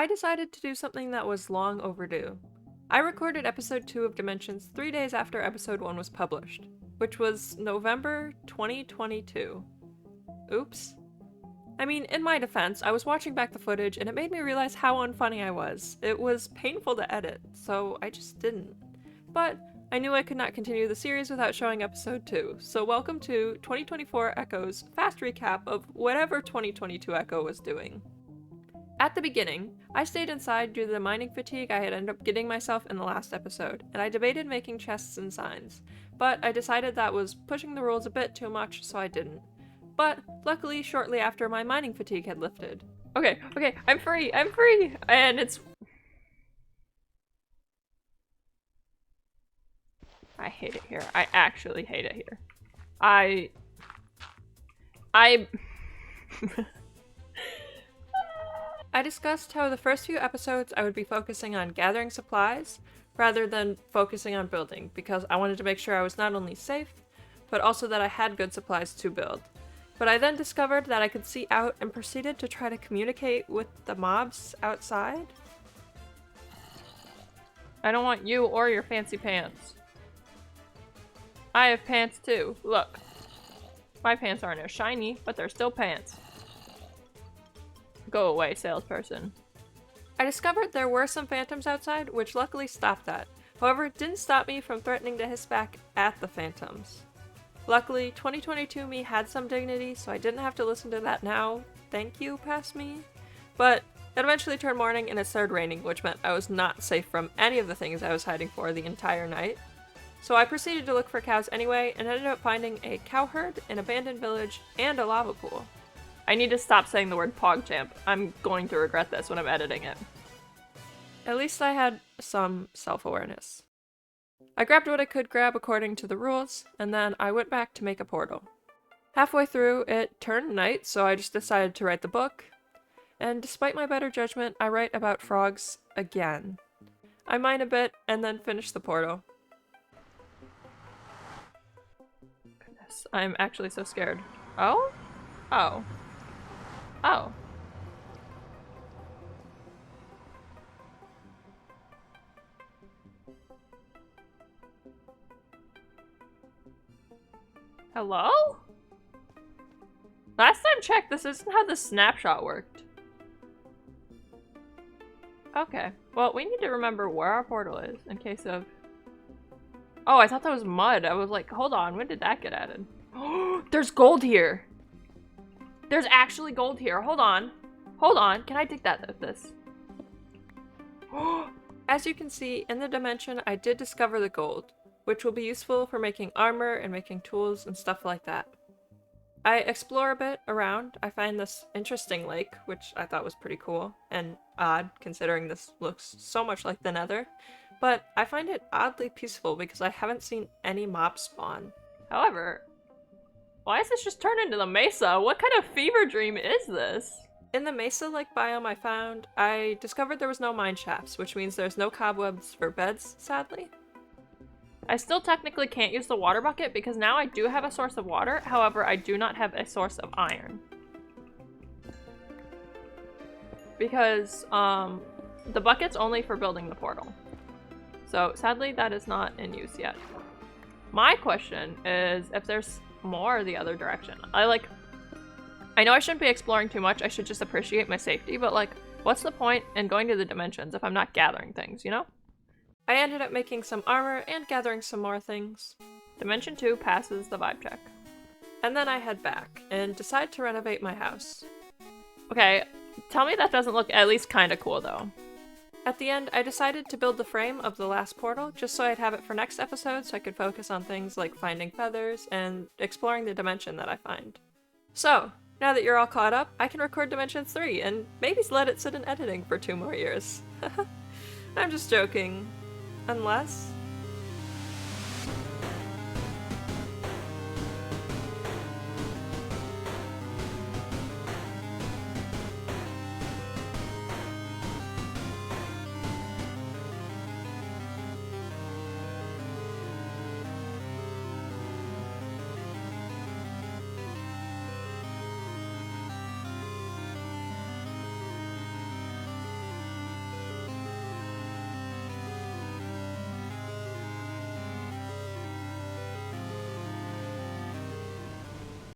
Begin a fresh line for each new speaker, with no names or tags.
I decided to do something that was long overdue. I recorded episode 2 of Dimensions 3 days after episode 1 was published, which was November 2022. Oops. I mean, in my defense, I was watching back the footage and it made me realize how unfunny I was. It was painful to edit, so I just didn't. But I knew I could not continue the series without showing episode 2, so welcome to 2024 Echo's fast recap of whatever 2022 Echo was doing. At the beginning, I stayed inside due to the mining fatigue I had ended up getting myself in the last episode, and I debated making chests and signs, but I decided that was pushing the rules a bit too much, so I didn't. But luckily, shortly after, my mining fatigue had lifted. Okay, I'm free, and it's... I hate it here. I actually hate it here. I discussed how the first few episodes I would be focusing on gathering supplies rather than focusing on building, because I wanted to make sure I was not only safe, but also that I had good supplies to build. But I then discovered that I could see out and proceeded to try to communicate with the mobs outside. I don't want you or your fancy pants. I have pants too. Look. My pants aren't as shiny, but they're still pants. Go away, salesperson. I discovered there were some phantoms outside, which luckily stopped that. However, it didn't stop me from threatening to hiss back at the phantoms. Luckily, 2022 me had some dignity, so I didn't have to listen to that now. Thank you, past me. But it eventually turned morning and it started raining, which meant I was not safe from any of the things I was hiding for the entire night. So I proceeded to look for cows anyway, and ended up finding a cow herd, an abandoned village, and a lava pool. I need to stop saying the word PogChamp. I'm going to regret this when I'm editing it. At least I had some self-awareness. I grabbed what I could grab according to the rules, and then I went back to make a portal. Halfway through, it turned night, so I just decided to write the book. And despite my better judgment, I write about frogs again. I mine a bit, and then finish the portal. Goodness, I'm actually so scared. Oh? Oh. Oh. Hello? Last time checked, this isn't how the snapshot worked. Okay. Well, we need to remember where our portal is in case of... Oh, I thought that was mud. I was like, hold on, when did that get added? Oh, there's gold here! There's actually gold here. Hold on. Hold on. Can I dig that with this? As you can see, in the dimension, I did discover the gold, which will be useful for making armor and making tools and stuff like that. I explore a bit around. I find this interesting lake, which I thought was pretty cool and odd considering this looks so much like the Nether, but I find it oddly peaceful because I haven't seen any mobs spawn. However, why is this just turned into the mesa? What kind of fever dream is this? In the mesa-like biome I discovered there was no mine shafts, which means there's no cobwebs for beds, sadly. I still technically can't use the water bucket because now I do have a source of water, however I do not have a source of iron. Because, the bucket's only for building the portal. So sadly that is not in use yet. My question is if there's more the other direction. I know I shouldn't be exploring too much, I should just appreciate my safety, but like, what's the point in going to the dimensions if I'm not gathering things, you know? I ended up making some armor and gathering some more things. Dimension 2 passes the vibe check. And then I head back and decide to renovate my house. Okay, tell me that doesn't look at least kinda cool though. At the end, I decided to build the frame of the last portal just so I'd have it for next episode so I could focus on things like finding feathers and exploring the dimension that I find. So, now that you're all caught up, I can record Dimension 3 and maybe let it sit in editing for 2 more years. I'm just joking. Unless...